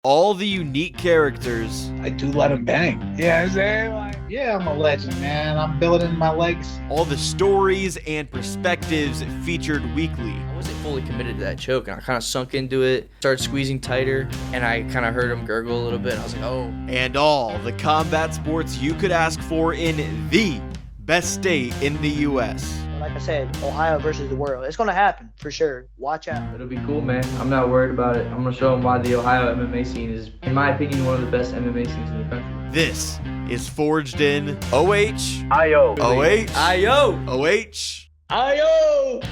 all the unique characters, I do let him bang. Yeah, I'm saying? Like, yeah, I'm a legend, man. I'm building my legacy. all the stories and perspectives featured weekly. I wasn't fully committed to that choke, and I kind of sunk into it, started squeezing tighter, and I kind of heard him gurgle a little bit. And I was like, oh. And all the combat sports you could ask for in the best state in the U.S. Like I said, Ohio versus the world. It's going to happen for sure. Watch out. It'll be cool, man. I'm not worried about it. I'm going to show them why the Ohio MMA scene is, in my opinion, one of the best MMA scenes in the country. This is Forged in OH. IO. OH. IO. OH. Ayo!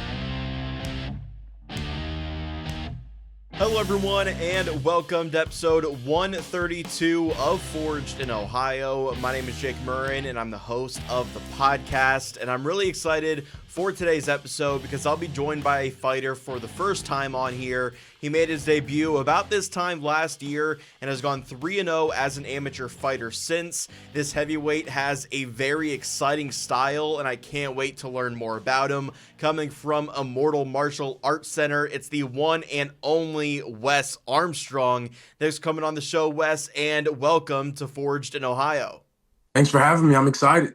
Hello, everyone, and welcome to episode 132 of Forged in Ohio. My name is Jake Murren, and I'm the host of the podcast, and I'm really excited for today's episode because I'll be joined by a fighter for the first time on here. He made his debut about this time last year and has gone 3-0 as an amateur fighter since. This heavyweight has a very exciting style, and I can't wait to learn more about him. Coming from Immortal Martial Arts Center, it's the one and only Wes Armstrong. Thanks for coming on the show, Wes, and welcome to Forged in Ohio. Thanks for having me. I'm excited.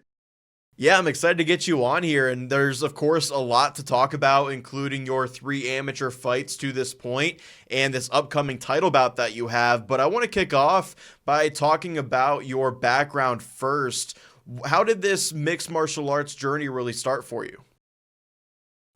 Yeah, I'm excited to get you on here, and there's, of course, a lot to talk about, including your 3 amateur fights to this point and this upcoming title bout that you have. But I want to kick off by talking about your background first. How did this mixed martial arts journey really start for you?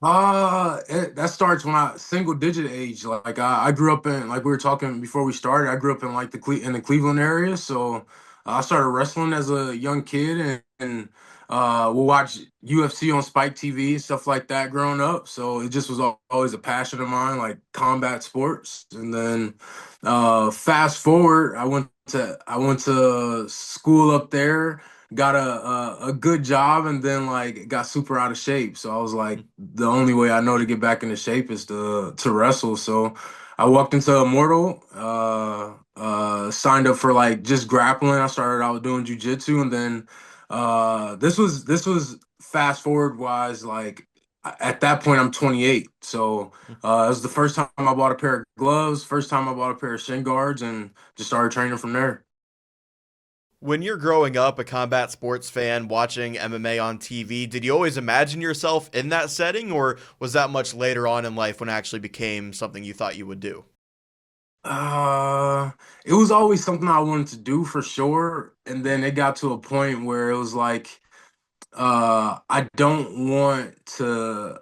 That starts when single digit age. Like I grew up in, like we were talking before we started, I grew up in like in the Cleveland area. So I started wrestling as a young kid and we'll watch UFC on Spike TV and stuff like that growing up. So it just was always a passion of mine, like combat sports. And then fast forward, I went to school up there, got a good job, and then like got super out of shape. So I was like, the only way I know to get back into shape is to wrestle. So I walked into Immortal, signed up for like just grappling. I started out doing jiu-jitsu, and then this was fast forward wise, like at that point I'm 28. So it was the first time I bought a pair of gloves, first time I bought a pair of shin guards, and just started training from there. When you're growing up a combat sports fan watching MMA on TV, did you always imagine yourself in that setting, or was that much later on in life when it actually became something you thought you would do? It was always something I wanted to do for sure. And then it got to a point where it was like, I don't want to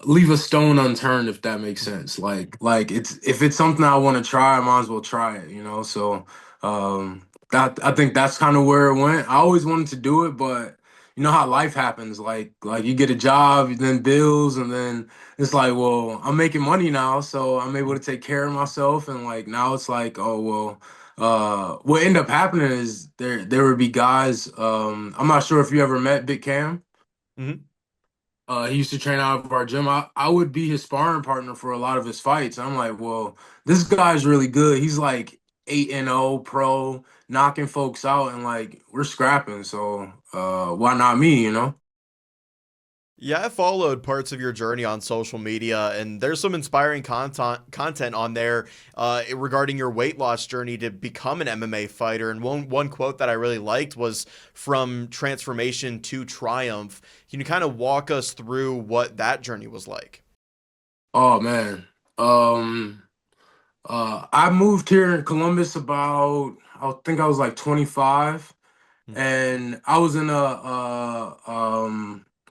leave a stone unturned, if that makes sense. Like if it's something I want to try, I might as well try it, you know? So I think that's kind of where it went. I always wanted to do it, but you know how life happens. Like you get a job, then bills, and then it's like, well, I'm making money now, so I'm able to take care of myself. And like now it's like, oh well, what ended up happening is there would be guys. I'm not sure if you ever met Big Cam. Mm-hmm. He used to train out of our gym. I would be his sparring partner for a lot of his fights. I'm like, well, this guy's really good. He's like 8-0 pro, knocking folks out, and like we're scrapping. So why not me, you know? Yeah, I followed parts of your journey on social media, and there's some inspiring content on there regarding your weight loss journey to become an MMA fighter. And one quote that I really liked was from transformation to triumph. Can you kind of walk us through what that journey was like? Oh man. I moved here in Columbus about, I think I was like 25, and I was in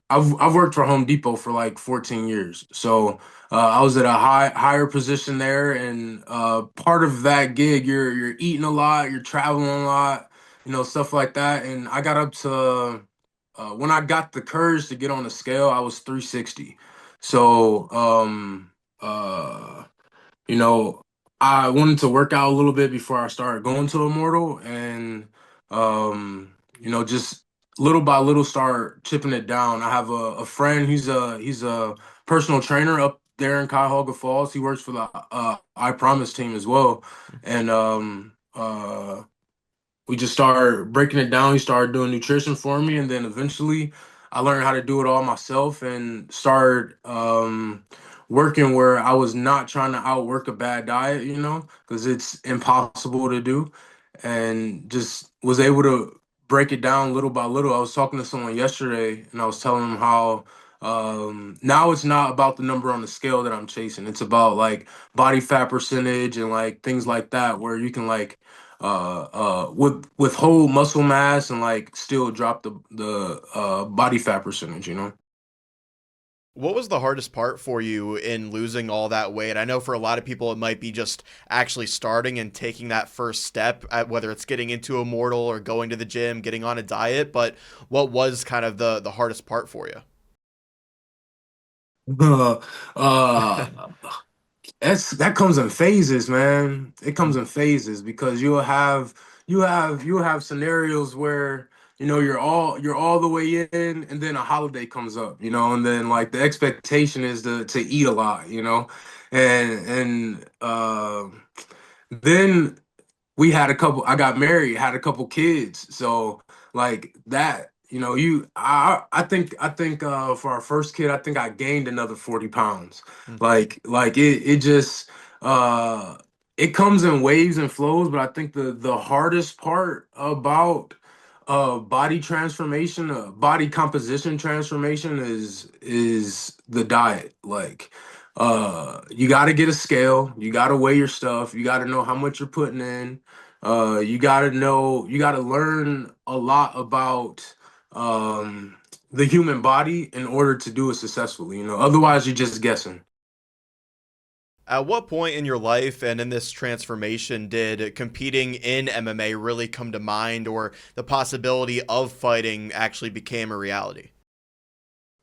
I've worked for Home Depot for like 14 years. So I was at a higher position there, and part of that gig, you're eating a lot, you're traveling a lot, you know, stuff like that. And I got up to when I got the courage to get on the scale, I was 360. So you know, I wanted to work out a little bit before I started going to Immortal, and you know, just little by little start chipping it down. I have a friend. He's a personal trainer up there in Cuyahoga Falls. He works for the I Promise team as well, and we just started breaking it down. He started doing nutrition for me, and then eventually I learned how to do it all myself and started working where I was not trying to outwork a bad diet, you know, because it's impossible to do, and just was able to break it down little by little. I was talking to someone yesterday, and I was telling them how now it's not about the number on the scale that I'm chasing. It's about like body fat percentage and like things like that, where you can like withhold muscle mass and like still drop the body fat percentage, you know. What was the hardest part for you in losing all that weight? I know for a lot of people it might be just actually starting and taking that first step, at whether it's getting into Immortal or going to the gym, getting on a diet, but what was kind of the hardest part for you? uh, uh that comes in phases, man. It comes in phases because you'll have scenarios where you're all the way in, and then a holiday comes up, and then like the expectation is to eat a lot, and then we had a couple I got married, had a couple kids. So like that, I think for our first kid, I think I gained another 40 pounds. Like it just uh it comes in waves and flows, but I think the hardest part about body transformation, body composition transformation is the diet. Like you got to get a scale, you got to weigh your stuff, you got to know how much you're putting in. You got to learn a lot about the human body in order to do it successfully. Otherwise you're just guessing. At what point in your life and in this transformation did competing in MMA really come to mind, or the possibility of fighting actually became a reality?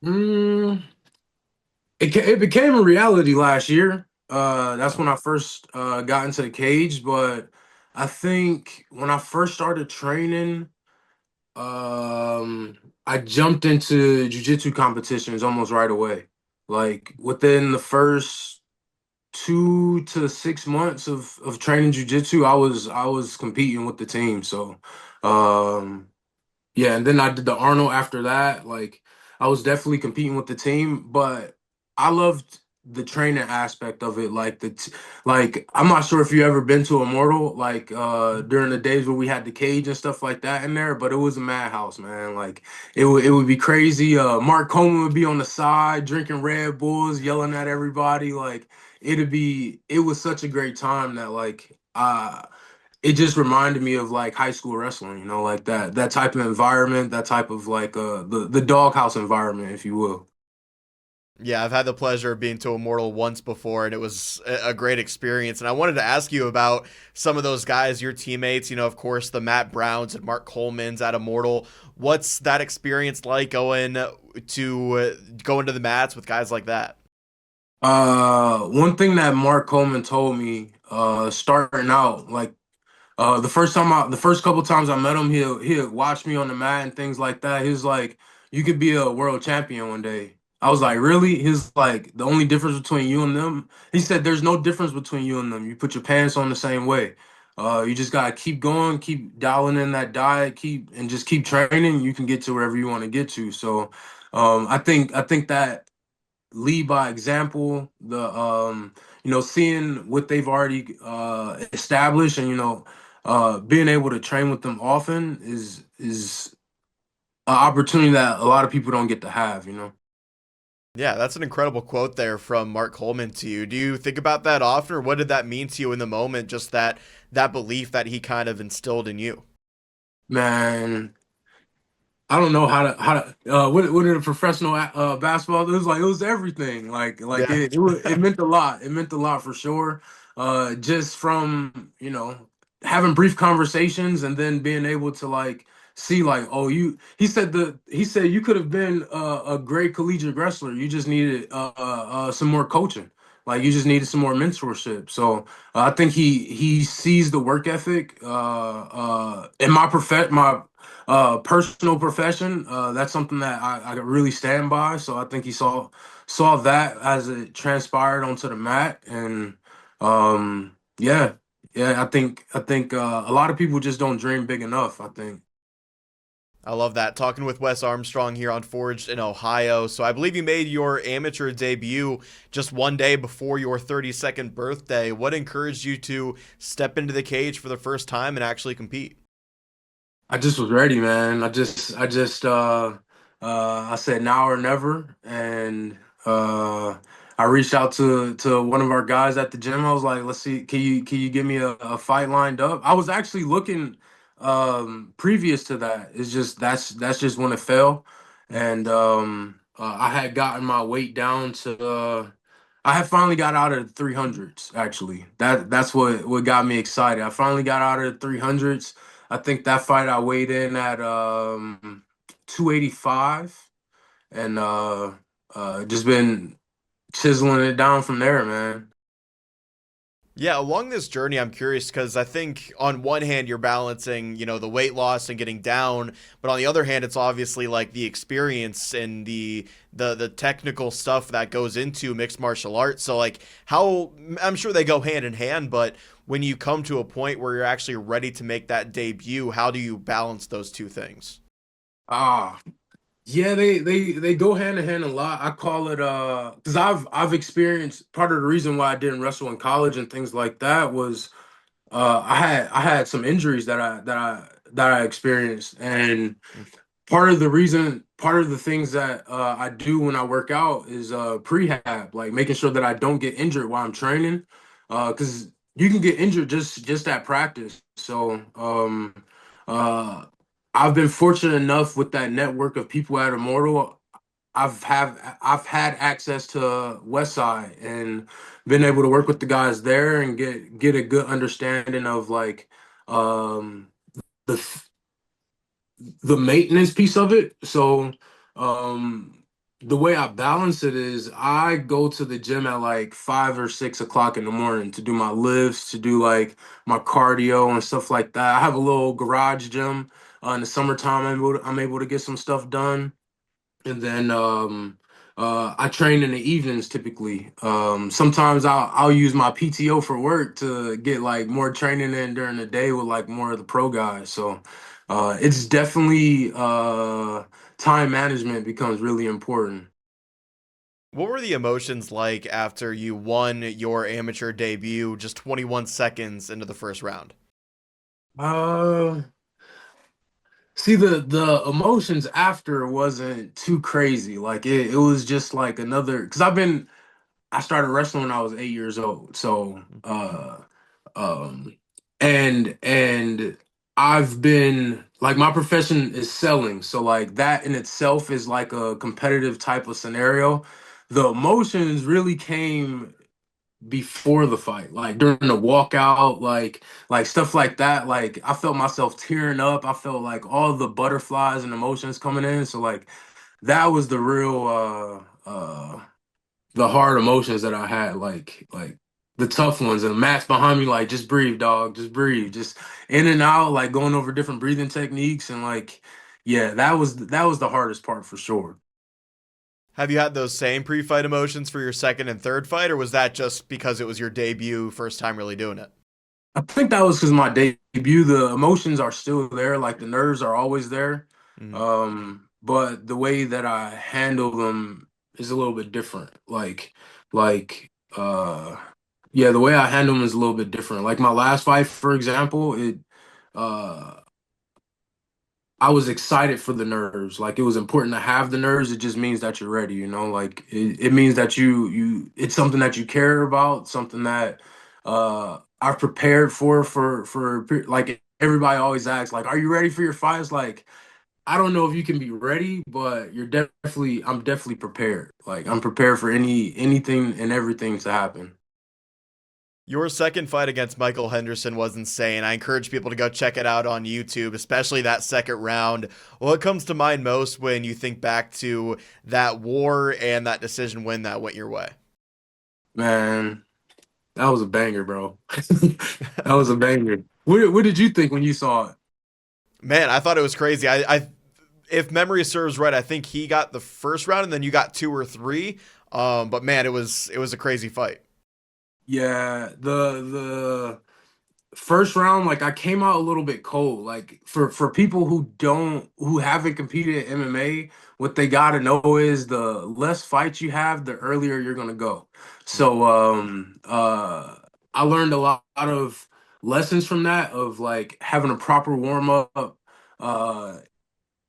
Mm, it became a reality last year. That's when I first got into the cage, but I think when I first started training, I jumped into jiu-jitsu competitions almost right away. Like within the first 2 to 6 months of training jiu-jitsu, I was competing with the team. So um yeah, and then I did the Arnold after that. Like I was definitely competing with the team, but I loved the training aspect of it. Like I'm not sure if you ever been to Immortal, like during the days where we had the cage and stuff like that in there, but it was a madhouse, man. Like it would be crazy. Mark Coleman would be on the side drinking Red Bulls, yelling at everybody. Like it was such a great time that it just reminded me of like high school wrestling, like that type of environment, that type of like the doghouse environment, if you will. Yeah, I've had the pleasure of being to Immortal once before, and it was a great experience. And I wanted to ask you about some of those guys, your teammates, of course, the Matt Browns and Mark Coleman's at Immortal. What's that experience like going to the mats with guys like that? One thing that Mark Coleman told me, starting out, like the first couple times I met him, he'll watch me on the mat and things like that. He was like, "You could be a world champion one day." I was like, "Really?" He's like, "The only difference between you and them," he said, "There's no difference between you and them. You put your pants on the same way. You just gotta keep going, keep dialing in that diet, just keep training. You can get to wherever you want to get to." So, I think that lead by example, seeing what they've already established, and being able to train with them often is an opportunity that a lot of people don't get to have. Yeah, that's an incredible quote there from Mark Coleman to you. Do you think about that often, or what did that mean to you in the moment? Just that belief that he kind of instilled in you. Man, I don't know what did a professional basketball. It was everything. Yeah. It meant a lot. It meant a lot for sure. Just from having brief conversations and then being able to like see like, oh, he said you could have been a great collegiate wrestler. You just needed some more coaching. Like you just needed some more mentorship. So I think he sees the work ethic in my personal profession. That's something that I really stand by. So I think he saw that as it transpired onto the mat, and yeah, yeah. I think a lot of people just don't dream big enough, I think. I love that. Talking with Wes Armstrong here on Forged in Ohio. So I believe you made your amateur debut just one day before your 32nd birthday. What encouraged you to step into the cage for the first time and actually compete? I just was ready, man. I said now or never, and I reached out to one of our guys at the gym. I was like, "Let's see, can you give me a fight lined up?" I was actually looking previous to that. It's just that's just when it fell, and I had gotten my weight down to. I had finally got out of the 300s. Actually, that's what got me excited. I finally got out of the 300s. I think that fight I weighed in at 285, and just been chiseling it down from there, man. Yeah, along this journey, I'm curious because I think on one hand you're balancing, the weight loss and getting down, but on the other hand, it's obviously like the experience and the technical stuff that goes into mixed martial arts. So like how I'm sure they go hand in hand, but when you come to a point where you're actually ready to make that debut, how do you balance those two things? Ah, yeah, they go hand in hand a lot. I call it because I've experienced part of the reason why I didn't wrestle in college and things like that was I had some injuries that I experienced, and part of the things that I do when I work out is prehab, like making sure that I don't get injured while I'm training, because you can get injured just at practice. So uh, I've been fortunate enough with that network of people at Immortal. I've had access to Westside and been able to work with the guys there and get a good understanding of like um, the the maintenance piece of it. So um the way I balance it is I go to the gym at like 5 or 6 o'clock in the morning to do my lifts, to do like my cardio and stuff like that. I have a little garage gym. In the summertime, I'm able to get some stuff done, and then I train in the evenings typically. Sometimes I'll use my PTO for work to get like more training in during the day with like more of the pro guys. So it's definitely time management becomes really important. What were the emotions like after you won your amateur debut just 21 seconds into the first round? Uh, See, the emotions after wasn't too crazy. Like it was just like another because I started wrestling when I was 8 years old. So um and I've been like my profession is selling. So like that in itself is like a competitive type of scenario. The emotions really came before the fight, like during the walkout, like stuff like that. Like I felt myself tearing up. I felt like all the butterflies and emotions coming in. So like that was the real the hard emotions that I had, like the tough ones, and Matt's behind me like just breathe, dog, just breathe, just in and out, like going over different breathing techniques, and like yeah, that was the hardest part for sure. Have you had those same pre-fight emotions for your second and third fight, or was that just because it was your debut, first time really doing it? I think that was because my debut. The emotions are still there, like the nerves are always there. Mhm. But the way that I handle them is a little bit different. Like, yeah, the way I handle them is a little bit different. Like my last fight, for example, uh, I was excited for the nerves. Like it was important to have the nerves. It just means that you're ready, like it means that it's something that you care about, something that I've prepared for like everybody always asks, like, are you ready for your fights? Like, I don't know if you can be ready, but I'm definitely prepared. Like I'm prepared for anything and everything to happen. Your second fight against Michael Henderson was insane. I encourage people to go check it out on YouTube, especially that second round. What comes to mind most when you think back to that war and that decision win that went your way? Man, that was a banger, bro. That was a banger. What did you think when you saw it? Man, I thought it was crazy. If memory serves right, I think he got the first round and then you got two or three. But man, it was a crazy fight. Yeah, first round, like I came out a little bit cold. Like for people who haven't competed in MMA, what they gotta know is the less fights you have, the earlier you're gonna go. So I learned a lot of lessons from that of like having a proper warm up, uh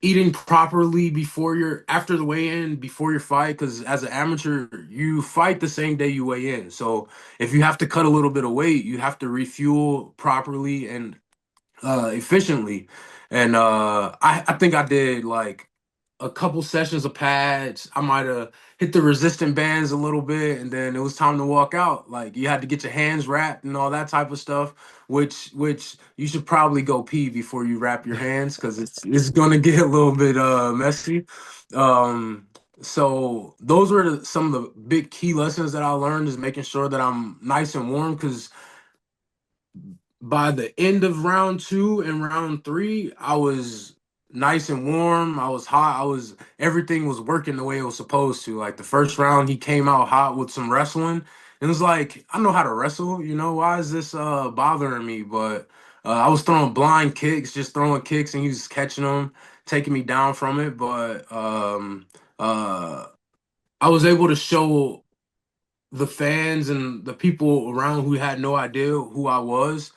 eating properly before your after the weigh-in, before your fight, because as an amateur you fight the same day you weigh in. So if you have to cut a little bit of weight, you have to refuel properly and efficiently. And I think I did like a couple sessions of pads. I might have hit the resistant bands a little bit, and then it was time to walk out. Like you had to get your hands wrapped and all that type of stuff, which you should probably go pee before you wrap your hands because it's gonna get a little bit messy. Um, so those were some of the big key lessons that I learned is making sure that I'm nice and warm because by the end of round two and round three, I was nice and warm. I was hot. Everything was working the way it was supposed to. Like the first round, he came out hot with some wrestling. And it was like, I know how to wrestle, why is this bothering me? But I was throwing blind kicks, just throwing kicks, and he was catching them, taking me down from it. But uh I was able to show the fans and the people around who had no idea who I was,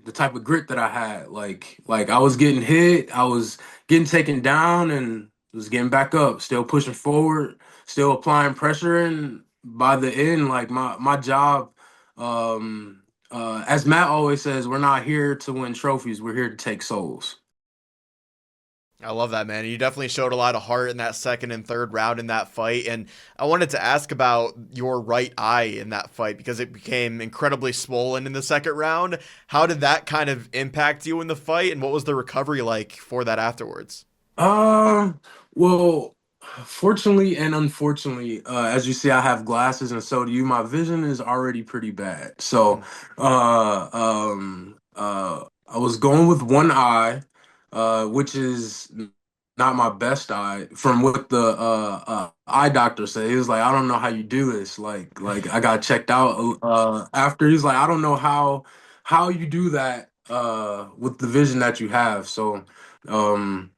the type of grit that I had. Like I was getting hit, I was getting taken down and was getting back up, still pushing forward, still applying pressure. And by the end, like my job, as Matt always says, we're not here to win trophies, we're here to take souls. I love that, man. You definitely showed a lot of heart in that second and third round in that fight. And I wanted to ask about your right eye in that fight because it became incredibly swollen in the second round. How did that kind of impact you in the fight? And what was the recovery like for that afterwards? Um, well, fortunately and unfortunately, as you see, I have glasses and so do you. My vision is already pretty bad. So, I was going with one eye, which is not my best eye. From what the eye doctor said, he was like, "I don't know how you do this." Like I got checked out after. He's like, "I don't know how you do that with the vision that you have." So. Um,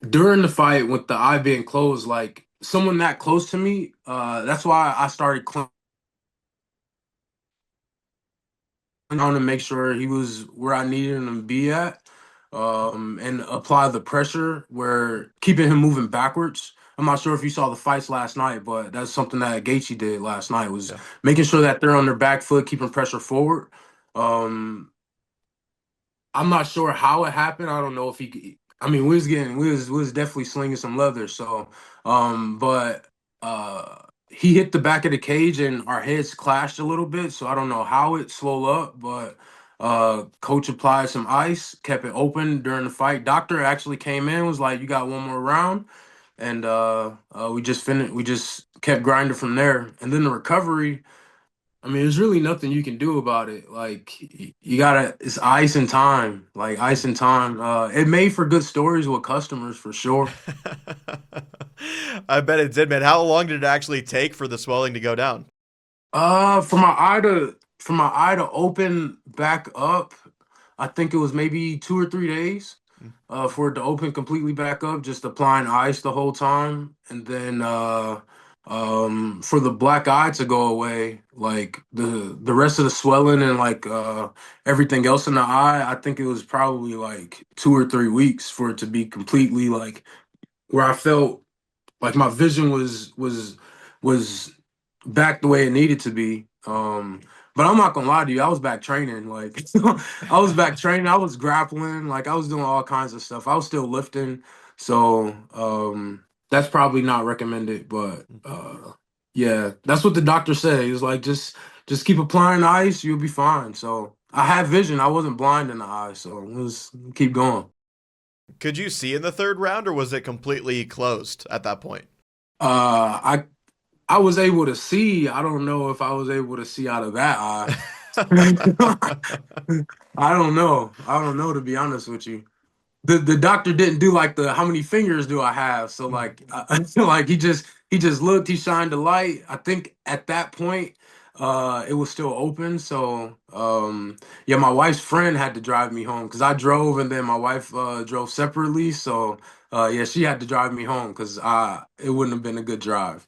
During the fight with the eye being closed, like someone that close to me, that's why I started on to make sure he was where I needed him to be at, and apply the pressure where keeping him moving backwards. I'm not sure if you saw the fights last night, but that's something that Gaethje did last night was Yeah. making sure that they're on their back foot, keeping pressure forward. Um, I'm not sure how it happened. I don't know if he. I mean, we was definitely slinging some leather. So, but he hit the back of the cage and our heads clashed a little bit. So I don't know how it slowed up, but coach applied some ice, kept it open during the fight. Doctor actually came in, was like, "You got one more round," and we just finished. We just kept grinding from there, and then the recovery. I mean, there's really nothing you can do about it. Like you gotta, it's ice and time. Like ice and time. It made for good stories with customers for sure. I bet it did, man. How long did it actually take for the swelling to go down? For my eye to open back up, I think it was maybe 2 or 3 days. For it to open completely back up, just applying ice the whole time, and then for the black eye to go away, like the rest of the swelling and like everything else in the eye, I think it was probably like 2 or 3 weeks for it to be completely like where I felt like my vision was back the way it needed to be. But I'm not gonna lie to you, I was back training. Like I was back training, I was grappling, like I was doing all kinds of stuff. I was still lifting. So that's probably not recommended, but yeah, that's what the doctor said. He was like, just keep applying ice, you'll be fine. So I had vision, I wasn't blind in the eye, so it was keep going. Could you see in the third round or was it completely closed at that point? I I was able to see. I don't know if I was able to see out of that eye. I don't know. I don't know to be honest with you. The doctor didn't do like the how many fingers do I have? So like I feel like he just looked, he shined the light. I think at that point, it was still open. So yeah, my wife's friend had to drive me home because I drove and then my wife drove separately. So yeah, she had to drive me home because it wouldn't have been a good drive.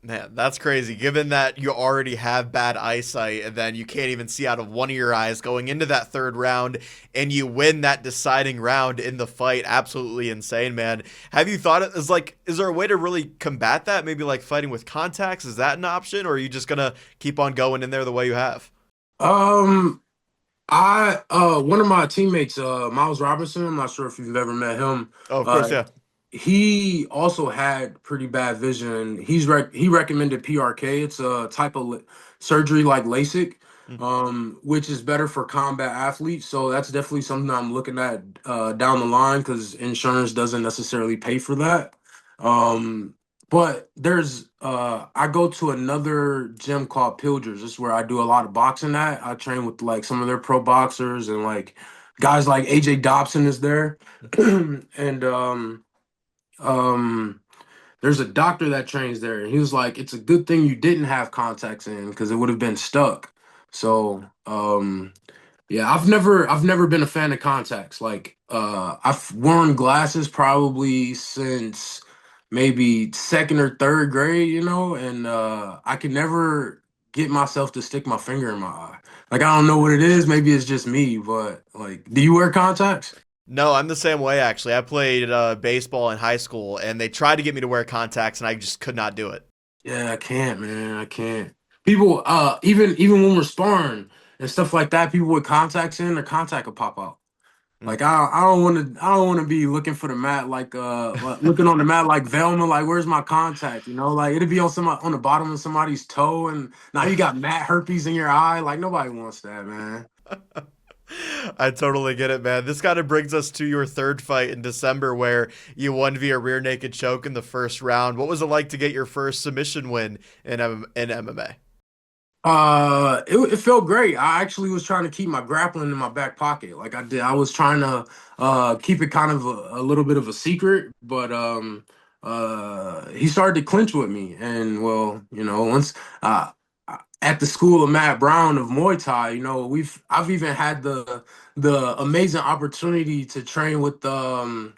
Man, that's crazy. Given that you already have bad eyesight and then you can't even see out of one of your eyes going into that third round and you win that deciding round in the fight, absolutely insane, man. Have you thought it is like, is there a way to really combat that? Maybe like fighting with contacts? Is that an option? Or are you just going to keep on going in there the way you have? Um, I one of my teammates, Miles Robinson. I'm not sure if you've ever met him. Oh, of course, Uh, yeah. he also had pretty bad vision. He recommended PRK. It's a type of surgery like LASIK, which is better for combat athletes. So that's definitely something I'm looking at down the line because insurance doesn't necessarily pay for that. Um, but there's I go to another gym called Pilgers. This is where I do a lot of boxing at. I train with like some of their pro boxers and like guys like AJ Dobson is there. And um there's a doctor that trains there and he was like it's a good thing you didn't have contacts in because it would have been stuck. So yeah, I've never been a fan of contacts. Like I've worn glasses probably since maybe second or third grade, and I could never get myself to stick my finger in my eye. Like I don't know what it is, maybe it's just me, but like do you wear contacts? No, I'm the same way, actually. I played baseball in high school and they tried to get me to wear contacts and I just could not do it. Yeah, I can't, man. I can't. People, even when we're sparring and stuff like that, people with contacts in, their contact will pop out. Like I don't want to be looking for the mat like looking on the mat like Velma, like where's my contact? Like it'd be on the bottom of somebody's toe, and now you got mat herpes in your eye. Like nobody wants that, man. I totally get it, man. This kind of brings us to your third fight in December where you won via rear naked choke in the first round. What was it like to get your first submission win in MMA? It felt great. I actually was trying to keep my grappling in my back pocket, like I did. I was trying to keep it kind of a little bit of a secret, but he started to clinch with me, and well, once at the school of Matt Brown of Muay Thai, I've even had the amazing opportunity to train with man,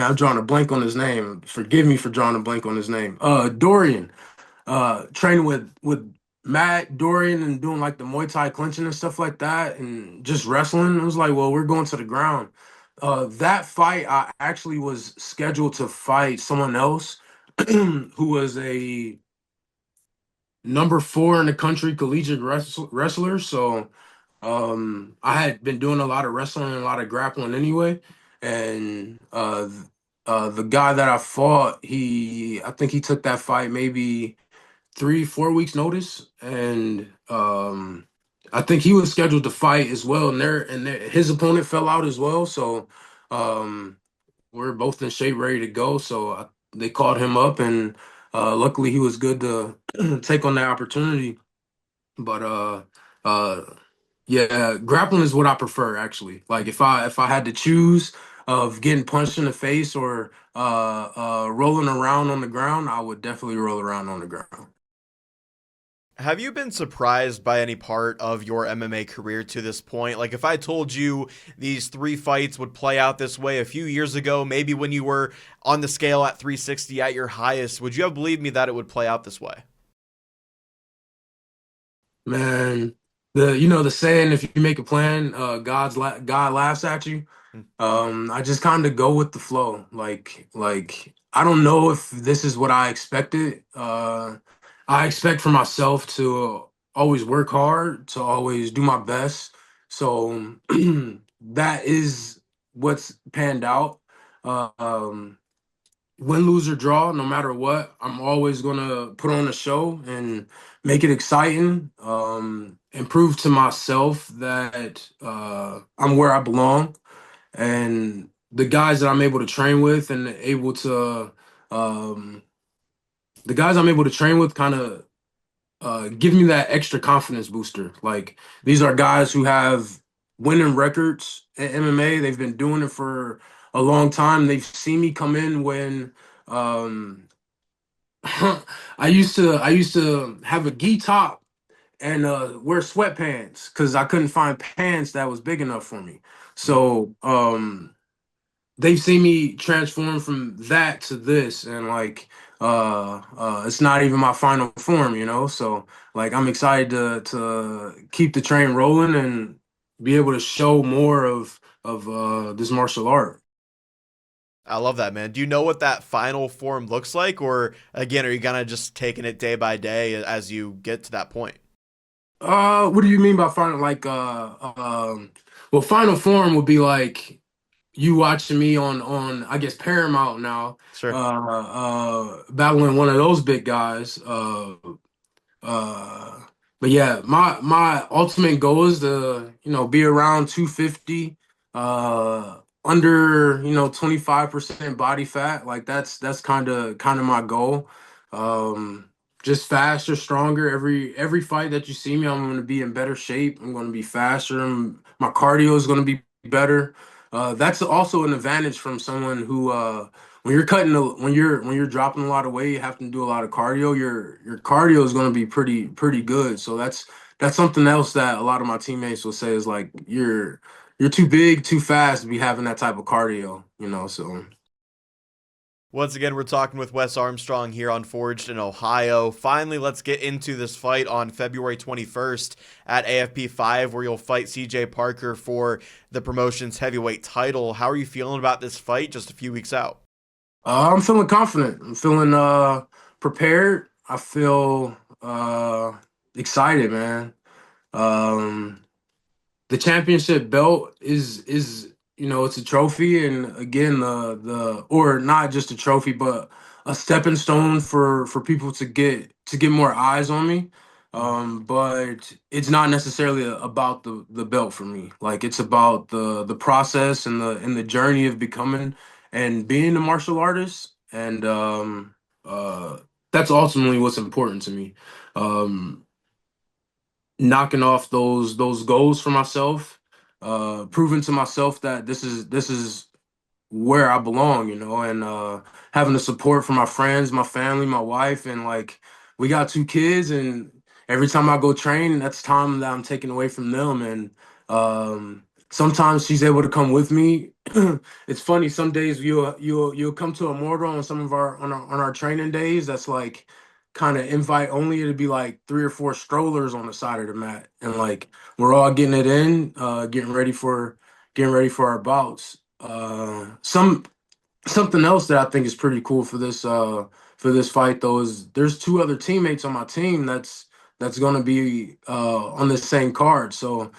I'm drawing a blank on his name. Forgive me for drawing a blank on his name. Dorian, training with Matt Dorian and doing like the Muay Thai clinching and stuff like that and just wrestling. It was like, well, we're going to the ground. That fight, I actually was scheduled to fight someone else who was a number 4 in the country collegiate wrestler. So I had been doing a lot of wrestling and a lot of grappling anyway. And the guy that I fought, I think he took that fight maybe 3-4 weeks notice, and I think he was scheduled to fight as well, and his opponent fell out as well. So um, we're both in shape, ready to go. So they called him up, and luckily he was good to take on that opportunity. But uh, yeah, grappling is what I prefer actually. Like if I had to choose of getting punched in the face or rolling around on the ground, I would definitely roll around on the ground. Have you been surprised by any part of your MMA career to this point? Like, if I told you these three fights would play out this way a few years ago, maybe when you were on the scale at 360 at your highest, would you have believed me that it would play out this way? Man, the saying, if you make a plan, God laughs at you. I just kind of go with the flow. Like I don't know if this is what I expected. I expect for myself to always work hard, to always do my best. So that is what's panned out. Um, Win, lose, or draw, no matter what, I'm always gonna put on a show and make it exciting. And prove to myself that I'm where I belong, and the guys that I'm able to train with and able to um, the guys I'm able to train with kind of give me that extra confidence booster. Like these are guys who have winning records in MMA. They've been doing it for a long time. They've seen me come in when um, I used to have a gi top and wear sweatpants because I couldn't find pants that was big enough for me. So they've seen me transform from that to this, and like it's not even my final form, you know. So like I'm excited to keep the train rolling and be able to show more of this martial art. I love that, man. Do you know what that final form looks like? Or again, are you kind of just taking it day by day as you get to that point? What do you mean by final? Like, well, final form would be like you watching me on I guess Paramount now, Sure. battling one of those big guys. Uh, but yeah, my ultimate goal is to be around 250, under 25% body fat. Like that's kind of my goal. Um, just faster, stronger. Every fight that you see me, I'm going to be in better shape. I'm going to be faster. My cardio is going to be better. That's also an advantage from someone who when you're when you're dropping a lot of weight, you have to do a lot of cardio. Your cardio is going to be pretty good. So that's something else that a lot of my teammates will say is like you're too big, too fast to be having that type of cardio. So Once again, we're talking with Wes Armstrong here on Forged in Ohio. Finally, let's get into this fight on February 21st at AFP 5, where you'll fight CJ Parker for the promotion's heavyweight title. How are you feeling about this fight just a few weeks out? I'm feeling confident. I'm feeling prepared. I feel excited, man. Um, the championship belt is it's a trophy, and again the or not just a trophy but a stepping stone for people to get more eyes on me. But it's not necessarily about the belt for me. Like it's about the process and the journey of becoming and being a martial artist, and uh that's ultimately what's important to me. um Knocking off those goals for myself, proving to myself that this is where I belong, and having the support from my friends, my family, my wife, and like we got two kids, and every time I go train, that's time that I'm taking away from them, and sometimes she's able to come with me. It's funny, some days you'll come to Immortal on some of our training days. That's like kind of invite only. It'd be like three or four strollers on the side of the mat, and like we're all getting it in, getting ready for our bouts. Something else that I think is pretty cool for this fight though is there's two other teammates on my team that's gonna be on the same card. So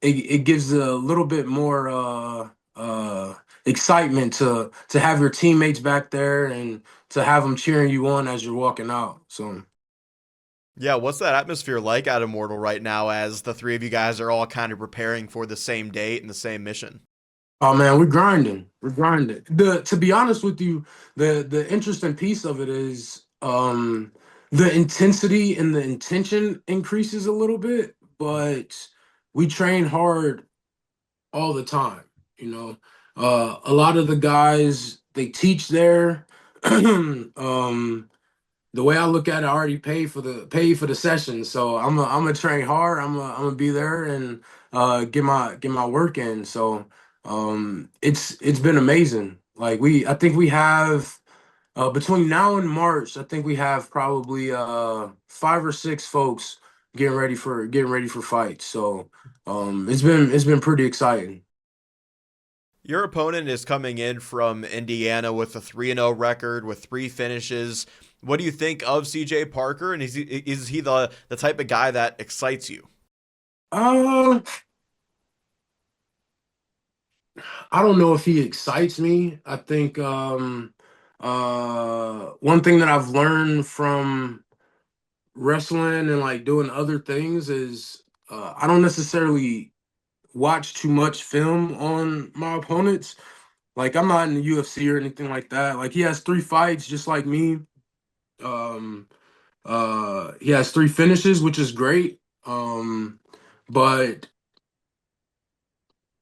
it gives a little bit more excitement to have your teammates back there and to have them cheering you on as you're walking out. So Yeah, what's that atmosphere like at Immortal right now as the three of you guys are all kind of preparing for the same date and the same mission? oh man, we're grinding. We're grinding. The To be honest with you, the interesting piece of it is the intensity and the intention increases a little bit, but we train hard all the time, you know. A lot of the guys they teach there. The way I look at it, I already paid for the session, so I'm gonna train hard. I'm gonna be there and get my work in. So it's been amazing. Like I think we have between now and March, I think we have probably five or six folks getting ready for fights. So it's been pretty exciting. Your opponent is coming in from Indiana with a 3-0 record with 3 finishes. What do you think of CJ Parker, and is he the type of guy that excites you? Uh, I don't know if he excites me. I think one thing that I've learned from wrestling and like doing other things is I don't necessarily watch too much film on my opponents. Like I'm not in the UFC or anything like that. Like he has 3 fights just like me. Um he has 3 finishes, which is great. But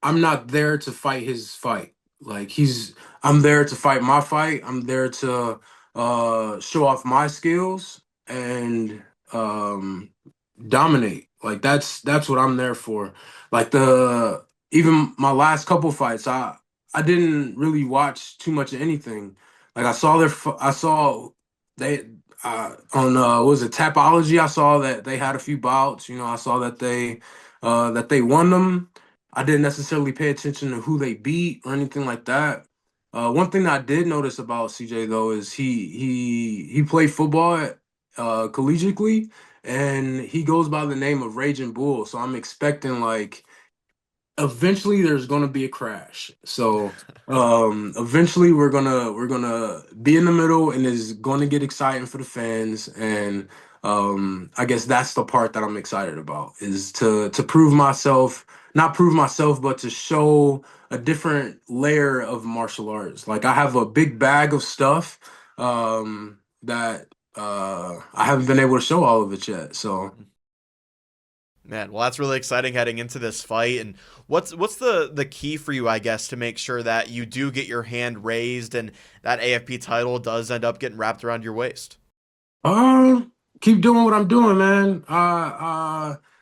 I'm not there to fight his fight. Like I'm there to fight my fight. I'm there to show off my skills and um, dominate. Like that's what I'm there for. Like the even my last couple fights, I didn't really watch too much of anything. Like I saw they on what was it Tapology. I saw that they had a few bouts. You know, I saw that they won them. I didn't necessarily pay attention to who they beat or anything like that. One thing that I did notice about CJ though is he played football collegiately, and he goes by the name of Raging Bull. So I'm expecting like eventually there's gonna be a crash. So eventually we're gonna be in the middle, and it's gonna get exciting for the fans. And I guess that's the part that I'm excited about, is to prove myself, not prove myself, but to show a different layer of martial arts. Like I have a big bag of stuff that I haven't been able to show all of it yet. So Man, well, that's really exciting heading into this fight. And what's the key for you, I guess, to make sure that you do get your hand raised and that AFP title does end up getting wrapped around your waist? Um, keep doing what I'm doing, man.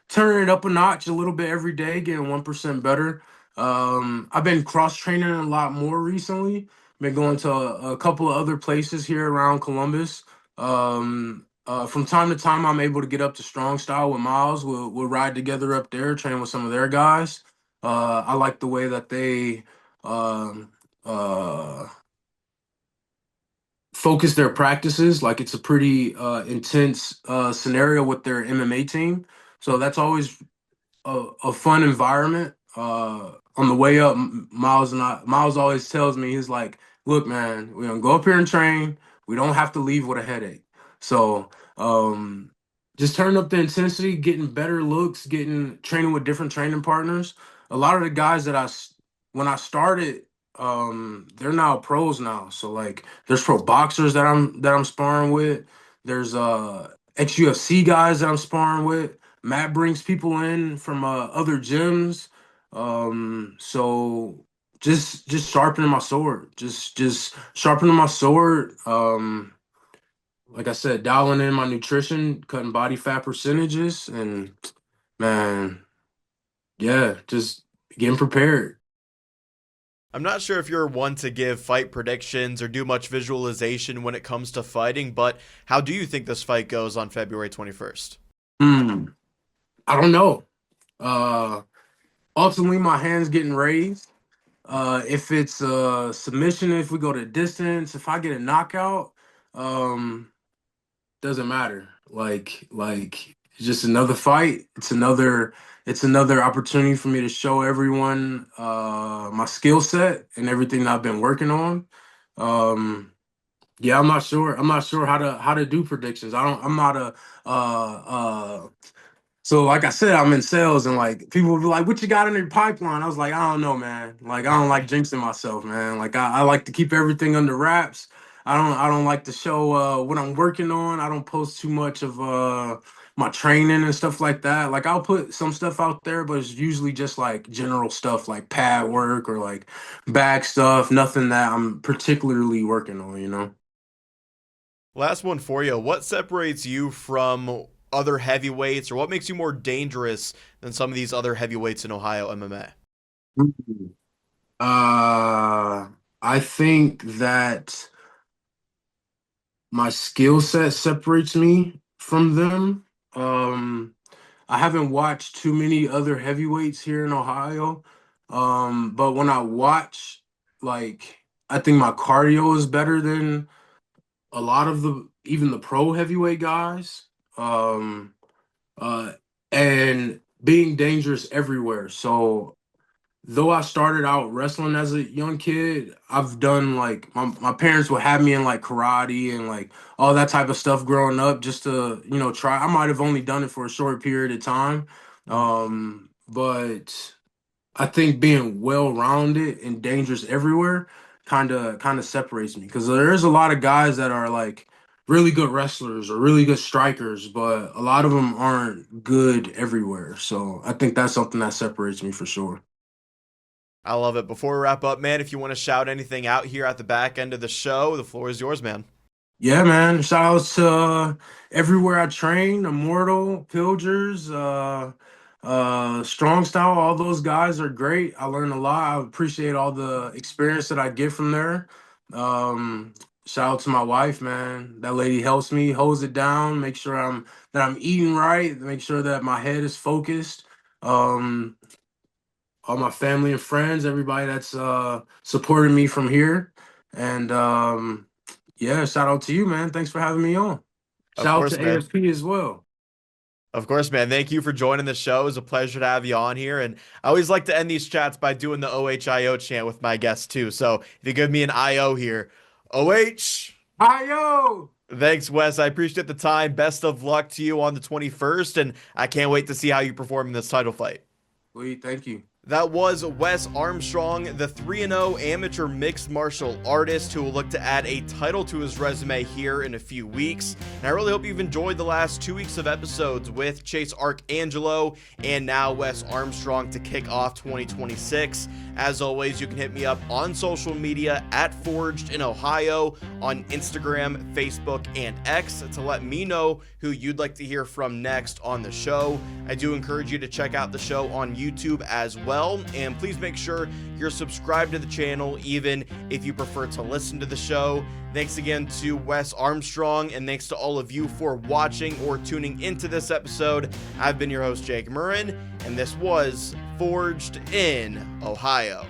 Turning it up a notch a little bit every day, getting 1% better. I've been cross training a lot more recently. Been going to a couple of other places here around Columbus. From time to time, I'm able to get up to strong style with Miles. We'll ride together up there, train with some of their guys. I like the way that they um uh focus their practices. Like it's a pretty intense scenario with their MMA team. So that's always a fun environment. On the way up, Miles always tells me, he's like, "Look, man, we're gonna go up here and train. We don't have to leave with a headache." So just turning up the intensity, getting better looks, getting training with different training partners. A lot of the guys when I started, they're now pros now. So like, there's pro boxers that I'm sparring with. There's ex UFC guys that I'm sparring with. Matt brings people in from other gyms. So just sharpening my sword. Just sharpening my sword. Like I said, dialing in my nutrition, cutting body fat percentages, and man, yeah, just getting prepared. I'm not sure if you're one to give fight predictions or do much visualization when it comes to fighting, but how do you think this fight goes on February 21st? Hmm. I don't know. Uh, Ultimately, my hands getting raised. If it's a submission, if we go to distance, if I get a knockout, um, doesn't matter. Like it's just another fight. It's another opportunity for me to show everyone my skill set and everything that I've been working on. Um, yeah, I'm not sure how to do predictions. I'm not a so like I said, I'm in sales, and like people will be like, "What you got in your pipeline?" I was like, "I don't know, man. Like I don't like jinxing myself, man. Like I like to keep everything under wraps. I don't like to show what I'm working on. I don't post too much of my training and stuff like that. Like I'll put some stuff out there, but it's usually just like general stuff like pad work or like back stuff. Nothing that I'm particularly working on, you know." Last one for you. What separates you from other heavyweights, or what makes you more dangerous than some of these other heavyweights in Ohio MMA? Uh, I think that my skill set separates me from them. Um, I haven't watched too many other heavyweights here in Ohio. But when I watch, like, I think my cardio is better than a lot of even the pro heavyweight guys. Um, uh, and being dangerous everywhere. So though I started out wrestling as a young kid, I've done like my parents would have me in like karate and like all that type of stuff growing up just to, try. I might have only done it for a short period of time. But I think being well rounded and dangerous everywhere kind of separates me, because there's a lot of guys that are like really good wrestlers or really good strikers, but a lot of them aren't good everywhere. So I think that's something that separates me for sure. I love it. Before we wrap up, man, if you want to shout anything out here at the back end of the show, the floor is yours, man. Yeah, man. Shout outs to everywhere I train, Immortal, Pilgers, Strong Style. All those guys are great. I learned a lot. I appreciate all the experience that I get from there. Um, Shout out to my wife, man. That lady helps me, holds it down, make sure I'm eating right, make sure that my head is focused. Um, all my family and friends, everybody that's supporting me from here. And yeah, shout out to you, man. Thanks for having me on. Of Shout out course, to man. AFP as well. Of course, man. Thank you for joining the show. It was a pleasure to have you on here. And I always like to end these chats by doing the OHIO chant with my guests, too. So if you give me an IO here, OH. Hi, yo. Thanks, Wes. I appreciate the time. Best of luck to you on the 21st. And I can't wait to see how you perform in this title fight. Lee, thank you. That was Wes Armstrong, the 3-0 amateur mixed martial artist who will look to add a title to his resume here in a few weeks. And I really hope you've enjoyed the last 2 weeks of episodes with Chase Arcangelo and now Wes Armstrong to kick off 2026. As always, you can hit me up on social media at Forged in Ohio on Instagram, Facebook, and X to let me know who you'd like to hear from next on the show. I do encourage you to check out the show on YouTube as well, and please make sure you're subscribed to the channel even if you prefer to listen to the show. Thanks again to Wes Armstrong, and thanks to all of you for watching or tuning into this episode. I've been your host, Jake Murren, and this was Forged in Ohio.